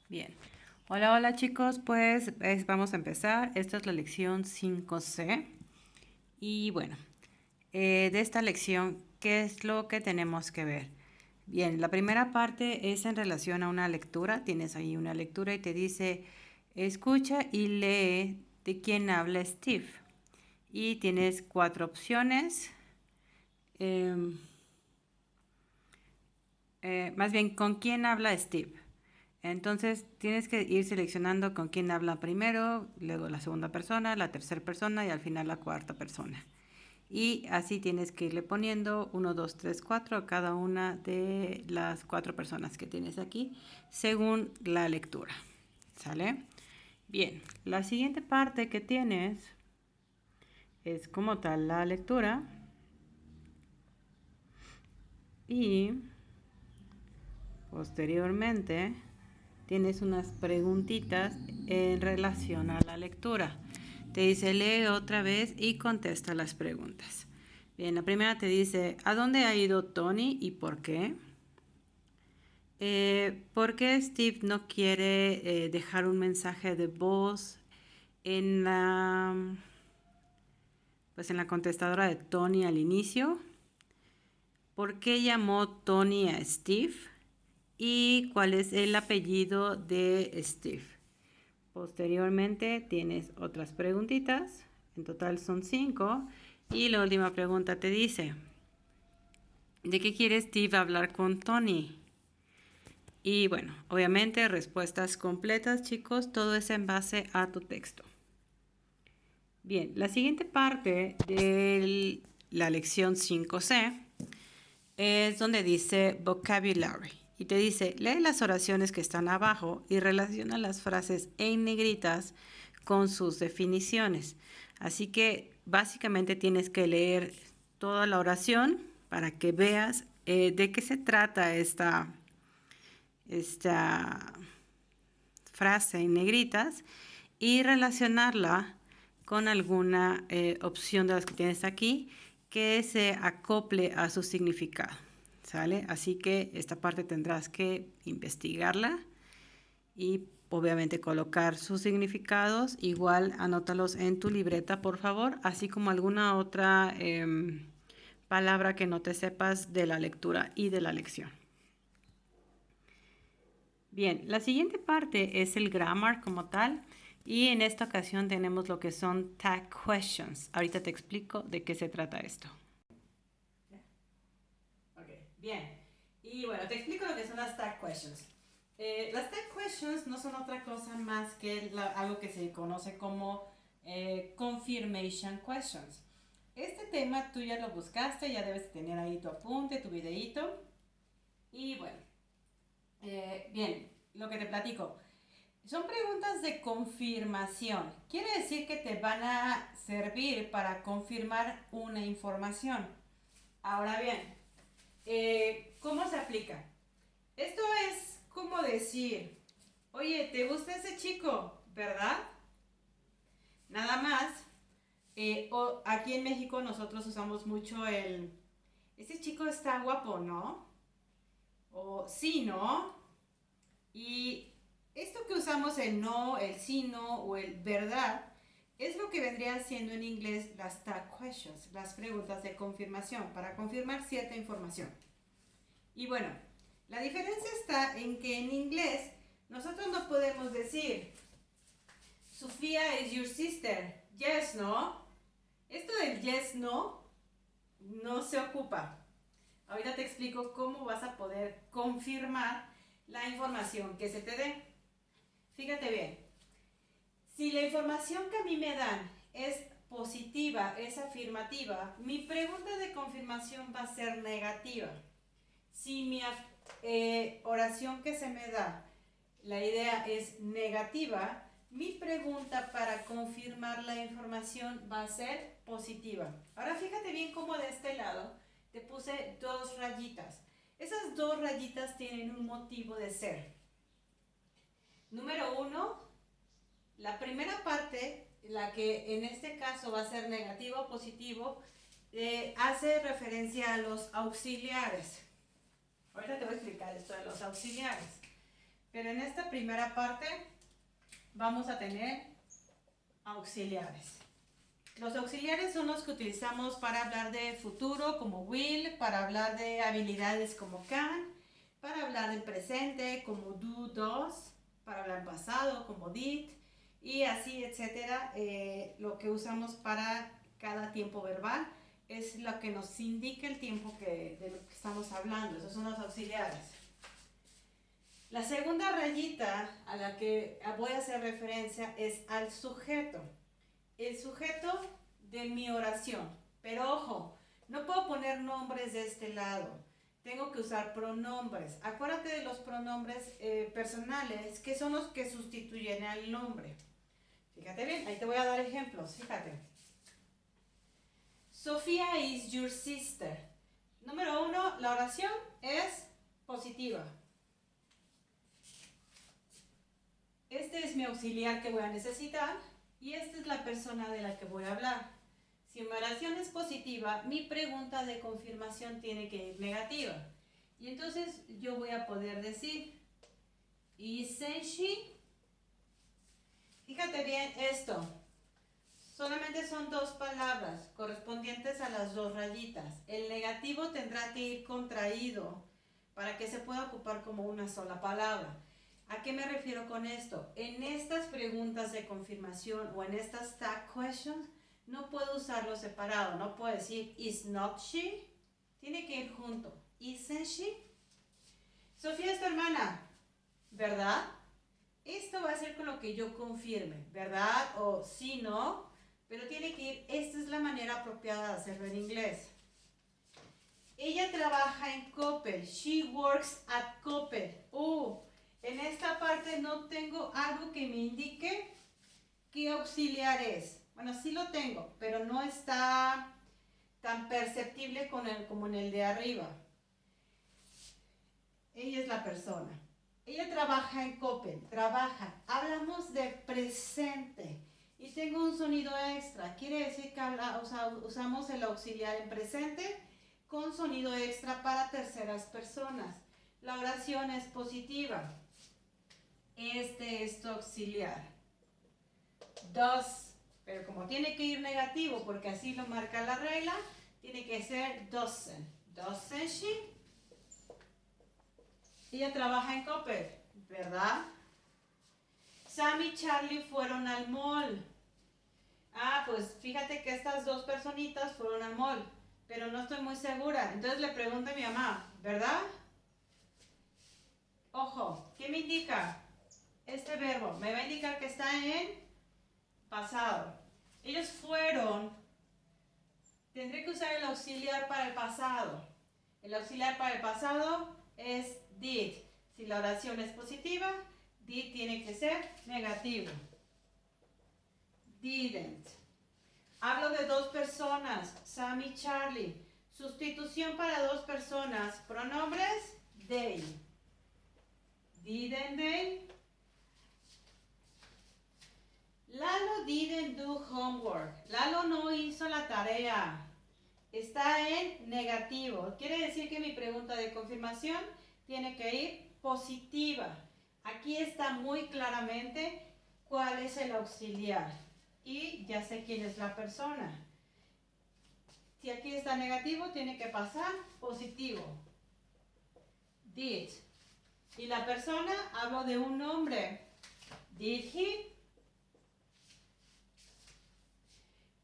Bien. Hola, hola chicos, pues vamos a empezar. Esta es la lección 5C. Y bueno, de esta lección, ¿qué es lo que tenemos que ver? Bien, la primera parte es en relación a una lectura. Tienes ahí una lectura y te dice, escucha y lee de quién habla Steve. Y tienes 4 opciones. Más bien, ¿con quién habla Steve? Entonces tienes que ir seleccionando con quién habla primero, luego la segunda persona, la tercera persona y al final la cuarta persona. Y así tienes que irle poniendo 1, 2, 3, 4 a cada una de las 4 personas que tienes aquí, según la lectura. ¿Sale? Bien, la siguiente parte que tienes es como tal la lectura. Y posteriormente tienes unas preguntitas en relación a la lectura. Te dice lee otra vez y contesta las preguntas. Bien, la primera te dice ¿a dónde ha ido Tony y por qué? ¿Por qué Steve no quiere dejar un mensaje de voz en en la contestadora de Tony al inicio? ¿Por qué llamó Tony a Steve? ¿Y cuál es el apellido de Steve? Posteriormente tienes otras preguntitas, en total son 5. Y la última pregunta te dice, ¿de qué quiere Steve hablar con Tony? Y bueno, obviamente respuestas completas, chicos, todo es en base a tu texto. Bien, la siguiente parte de la lección 5C es donde dice vocabulary. Y te dice, lee las oraciones que están abajo y relaciona las frases en negritas con sus definiciones. Así que básicamente tienes que leer toda la oración para que veas de qué se trata esta frase en negritas y relacionarla con alguna opción de las que tienes aquí que se acople a su significado. ¿Sale? Así que esta parte tendrás que investigarla y obviamente colocar sus significados. Igual anótalos en tu libreta, por favor, así como alguna otra palabra que no te sepas de la lectura y de la lección. Bien, la siguiente parte es el grammar como tal y en esta ocasión tenemos lo que son tag questions. Ahorita te explico de qué se trata esto. Ok, bien. Y bueno, te explico lo que son las tag questions. Las tag questions no son otra cosa más que algo que se conoce como confirmation questions. Este tema tú ya lo buscaste, ya debes tener ahí tu apunte, tu videíto. Y bueno, bien, lo que te platico. Son preguntas de confirmación. Quiere decir que te van a servir para confirmar una información. Ahora bien, ¿cómo se aplica? Esto es como decir, oye, ¿te gusta ese chico? ¿Verdad? Nada más. Aquí en México nosotros usamos mucho ese chico está guapo, ¿no? O sí, ¿no? Y esto que usamos el no, el sí, no o el verdad es lo que vendría siendo en inglés las tag questions, las preguntas de confirmación, para confirmar cierta información. Y bueno, la diferencia está en que en inglés nosotros no podemos decir Sofía is your sister, yes, no. Esto del yes, no, no se ocupa. Ahorita te explico cómo vas a poder confirmar la información que se te dé. Fíjate bien, si la información que a mí me dan es positiva, es afirmativa, mi pregunta de confirmación va a ser negativa. Si mi oración que se me da, la idea es negativa, mi pregunta para confirmar la información va a ser positiva. Ahora fíjate bien cómo de este lado te puse 2 rayitas. Esas 2 rayitas tienen un motivo de ser. Número 1, la primera parte, la que en este caso va a ser negativo o positivo, hace referencia a los auxiliares. Ahorita te voy a explicar esto de los auxiliares. Pero en esta primera parte vamos a tener auxiliares. Los auxiliares son los que utilizamos para hablar de futuro como will, para hablar de habilidades como can, para hablar del presente como do, does, para hablar pasado como did y así, etcétera. Lo que usamos para cada tiempo verbal es lo que nos indica el tiempo de lo que estamos hablando. Esos son los auxiliares. La segunda rayita a la que voy a hacer referencia es al sujeto. El sujeto de mi oración. Pero ojo, no puedo poner nombres de este lado. Tengo que usar pronombres. Acuérdate de los pronombres personales, que son los que sustituyen al nombre. Fíjate bien, ahí te voy a dar ejemplos. Fíjate. Sofía is your sister. Número 1, la oración es positiva. Este es mi auxiliar que voy a necesitar y esta es la persona de la que voy a hablar. Si mi oración es positiva, mi pregunta de confirmación tiene que ir negativa. Y entonces yo voy a poder decir, isn't she? Fíjate bien esto. Solamente son dos palabras correspondientes a las dos rayitas. El negativo tendrá que ir contraído para que se pueda ocupar como una sola palabra. ¿A qué me refiero con esto? En estas preguntas de confirmación o en estas tag questions, no puedo usarlo separado. No puedo decir, is not she? Tiene que ir junto. Isn't she? Sofía es tu hermana, ¿verdad? Esto va a ser con lo que yo confirme, ¿verdad? O sí, no. Pero tiene que ir, esta es la manera apropiada de hacerlo en inglés. Ella trabaja en Coppel. She works at Coppel. En esta parte no tengo algo que me indique qué auxiliar es. Bueno, sí lo tengo, pero no está tan perceptible como en el de arriba. Ella es la persona. Ella trabaja en Coppel. Trabaja. Hablamos de presente. Y tengo un sonido extra. Quiere decir que usamos el auxiliar en presente con sonido extra para terceras personas. La oración es positiva. Este es tu auxiliar. Does, pero como tiene que ir negativo porque así lo marca la regla, tiene que ser doesn't. Doesn't she? Ella trabaja en Coppel, ¿verdad? Sam y Charlie fueron al mall. Pues fíjate que estas dos personitas fueron al mall, pero no estoy muy segura. Entonces le pregunto a mi mamá, ¿verdad? Ojo, ¿qué me indica? Este verbo me va a indicar que está en pasado. Ellos fueron. Tendré que usar el auxiliar para el pasado. El auxiliar para el pasado es did. Si la oración es positiva, did tiene que ser negativo. Didn't. Hablo de dos personas, Sam y Charlie. Sustitución para dos personas. Pronombres, they. Didn't they? Lalo didn't do homework. Lalo no hizo la tarea. Está en negativo. Quiere decir que mi pregunta de confirmación tiene que ir positiva. Aquí está muy claramente cuál es el auxiliar. Y ya sé quién es la persona. Si aquí está negativo, tiene que pasar positivo. Did. Y la persona, hablo de un nombre. Did he?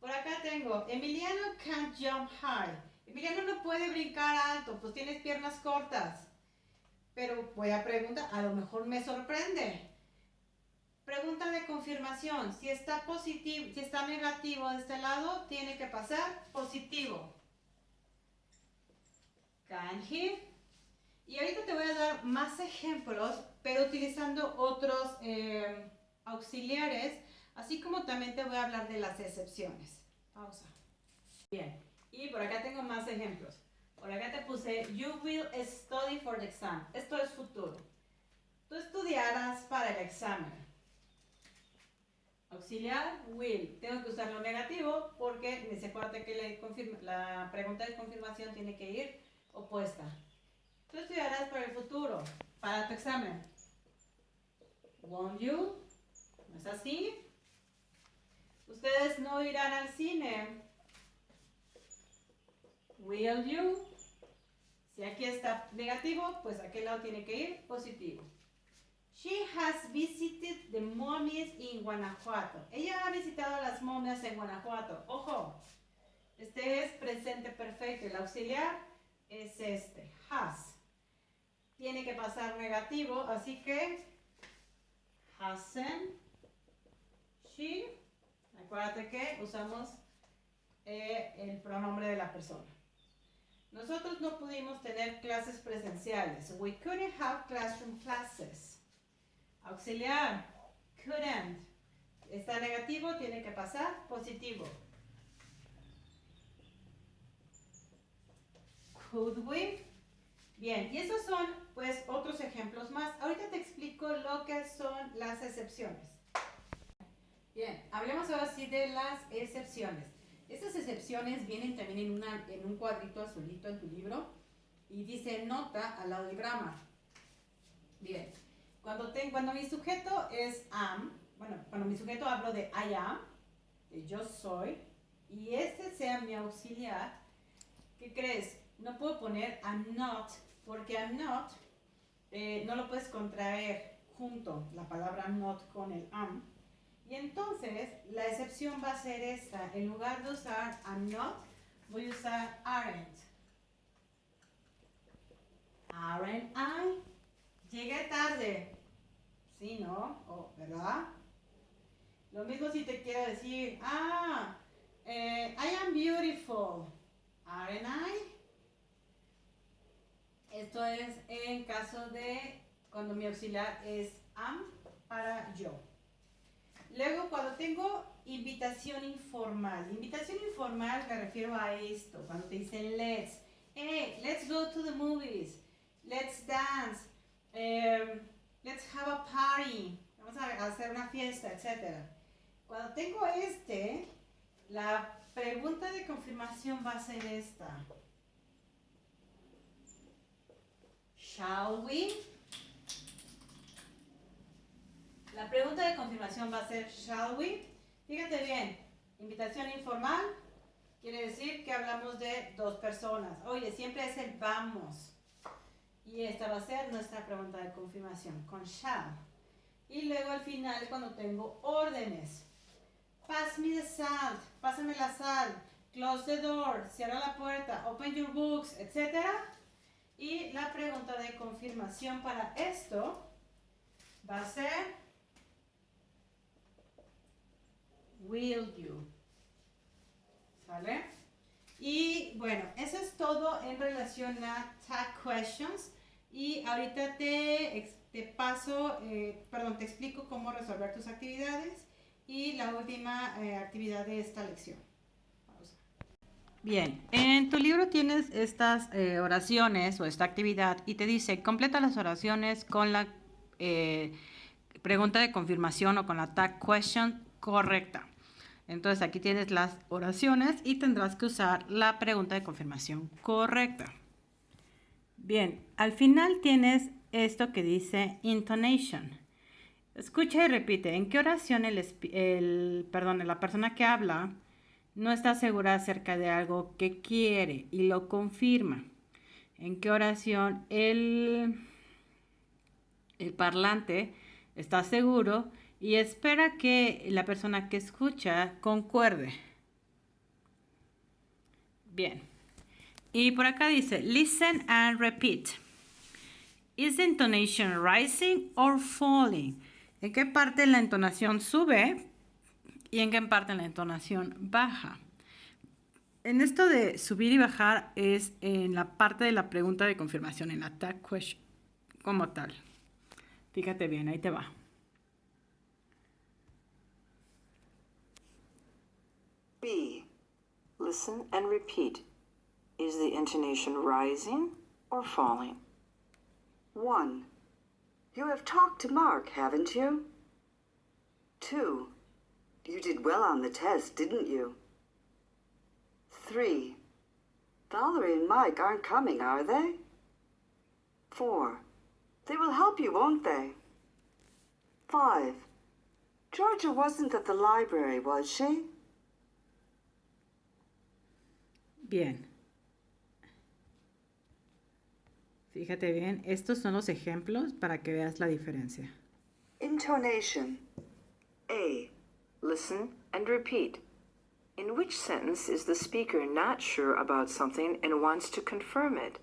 Por acá tengo, Emiliano can't jump high. Emiliano no puede brincar alto, pues tienes piernas cortas. Pero voy a preguntar, a lo mejor me sorprende. Pregunta de confirmación, si está positivo, si está negativo de este lado, tiene que pasar positivo. Can he? Y ahorita te voy a dar más ejemplos, pero utilizando otros auxiliares, así como también te voy a hablar de las excepciones. Pausa. Bien, y por acá tengo más ejemplos. Por acá te puse, you will study for the exam. Esto es futuro. Tú estudiarás para el examen. Auxiliar, will. Tengo que usar lo negativo porque acuérdate que la pregunta de confirmación tiene que ir opuesta. Tú estudiarás para el futuro, para tu examen. Won't you? ¿No es así? Ustedes no irán al cine. Will you? Si aquí está negativo, pues a qué lado tiene que ir? Positivo. She has visited the mummies in Guanajuato. Ella ha visitado las momias en Guanajuato. Ojo, este es presente perfecto. El auxiliar es este, has. Tiene que pasar negativo, así que hasn't she. Acuérdate que usamos el pronombre de la persona. Nosotros no pudimos tener clases presenciales. We couldn't have classroom classes. Auxiliar, couldn't. Está negativo, tiene que pasar positivo. Could we? Bien, y esos son pues otros ejemplos más. Ahorita te explico lo que son las excepciones. Bien, hablemos ahora sí de las excepciones. Estas excepciones vienen también en un cuadrito azulito en tu libro y dice nota al lado del grammar. Bien, cuando mi sujeto es am, bueno, cuando mi sujeto hablo de I am, de yo soy, y este sea mi auxiliar, ¿qué crees? No puedo poner I'm not, porque I'm not no lo puedes contraer junto la palabra not con el am. Y entonces la excepción va a ser esta. En lugar de usar I'm not, voy a usar aren't. Aren't I? Llegué tarde. Sí, ¿no? Oh, ¿verdad? Lo mismo si te quiero decir, I am beautiful. Aren't I? Esto es en caso de cuando mi auxiliar es am para yo. Luego, cuando tengo invitación informal. Invitación informal me refiero a esto. Cuando te dicen let's. Hey, let's go to the movies. Let's dance. Let's have a party. Vamos a hacer una fiesta, etc. Cuando tengo la pregunta de confirmación va a ser esta. Shall we? La pregunta de confirmación va a ser shall we. Fíjate bien, invitación informal quiere decir que hablamos de dos personas. Oye, siempre es el vamos. Y esta va a ser nuestra pregunta de confirmación con shall. Y luego al final cuando tengo órdenes. Pass me the salt, pásame la sal. Close the door, cierra la puerta. Open your books, etc. Y la pregunta de confirmación para esto va a ser will you. ¿Sale? Y bueno, eso es todo en relación a tag questions. Y ahorita te explico cómo resolver tus actividades y la última actividad de esta lección. Pausa. Bien, en tu libro tienes estas oraciones o esta actividad y te dice completa las oraciones con la pregunta de confirmación o con la tag question correcta. Entonces aquí tienes las oraciones y tendrás que usar la pregunta de confirmación correcta. Bien, al final tienes esto que dice intonation. Escucha y repite. ¿En qué oración la persona que habla no está segura acerca de algo que quiere y lo confirma? ¿En qué oración el parlante está seguro y espera que la persona que escucha concuerde? Bien. Y por acá dice, listen and repeat. Is the intonation rising or falling? ¿En qué parte la entonación sube y en qué parte la entonación baja? En esto de subir y bajar es en la parte de la pregunta de confirmación, en la tag question como tal. Fíjate bien, ahí te va. B. Listen and repeat. Is the intonation rising or falling? 1. You have talked to Mark, haven't you? 2. You did well on the test, didn't you? 3. Valerie and Mike aren't coming, are they? 4. They will help you, won't they? 5. Georgia wasn't at the library, was she? Bien. Fíjate bien, estos son los ejemplos para que veas la diferencia. Intonation. A. Listen and repeat. In which sentence is the speaker not sure about something and wants to confirm it?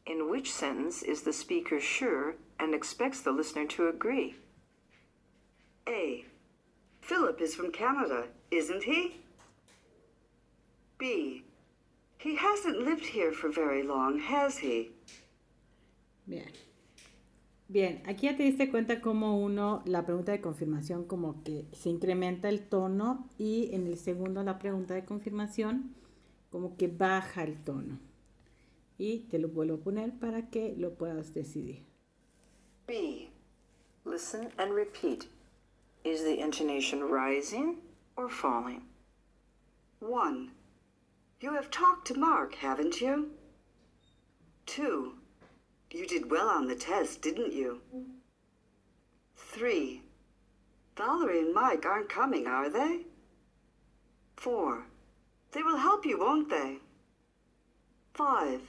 In which sentence is the speaker sure and expects the listener to agree? A. Philip is from Canada, isn't he? B. He hasn't lived here for very long, has he? Bien. Bien, aquí ya te diste cuenta cómo la pregunta de confirmación como que se incrementa el tono y en el segundo la pregunta de confirmación como que baja el tono. Y te lo vuelvo a poner para que lo puedas decidir. B. Listen and repeat. Is the intonation rising or falling? 1. You have talked to Mark, haven't you? 2. You did well on the test, didn't you? 3. Valerie and Mike aren't coming, are they? 4. They will help you, won't they? 5.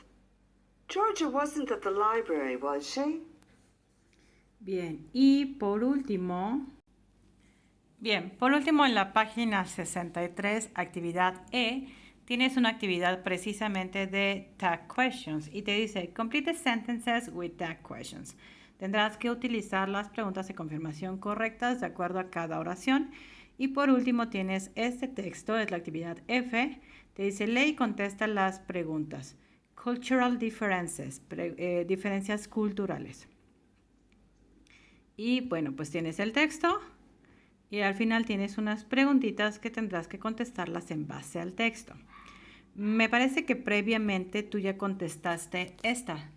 Georgia wasn't at the library, was she? Bien, y por último en la página 63, actividad E, tienes una actividad precisamente de tag questions y te dice complete the sentences with tag questions. Tendrás que utilizar las preguntas de confirmación correctas de acuerdo a cada oración. Y por último tienes este texto, es la actividad F, te dice lee y contesta las preguntas. Cultural differences, diferencias culturales. Y bueno, pues tienes el texto y al final tienes unas preguntitas que tendrás que contestarlas en base al texto. Me parece que previamente tú ya contestaste esta.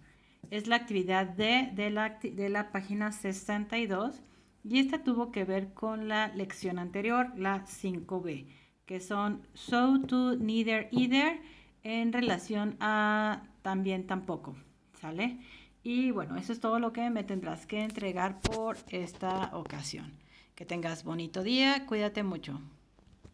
Es la actividad de la página 62 y esta tuvo que ver con la lección anterior, la 5B, que son so, to, neither, either, en relación a también, tampoco, ¿sale? Y bueno, eso es todo lo que me tendrás que entregar por esta ocasión. Que tengas bonito día, cuídate mucho.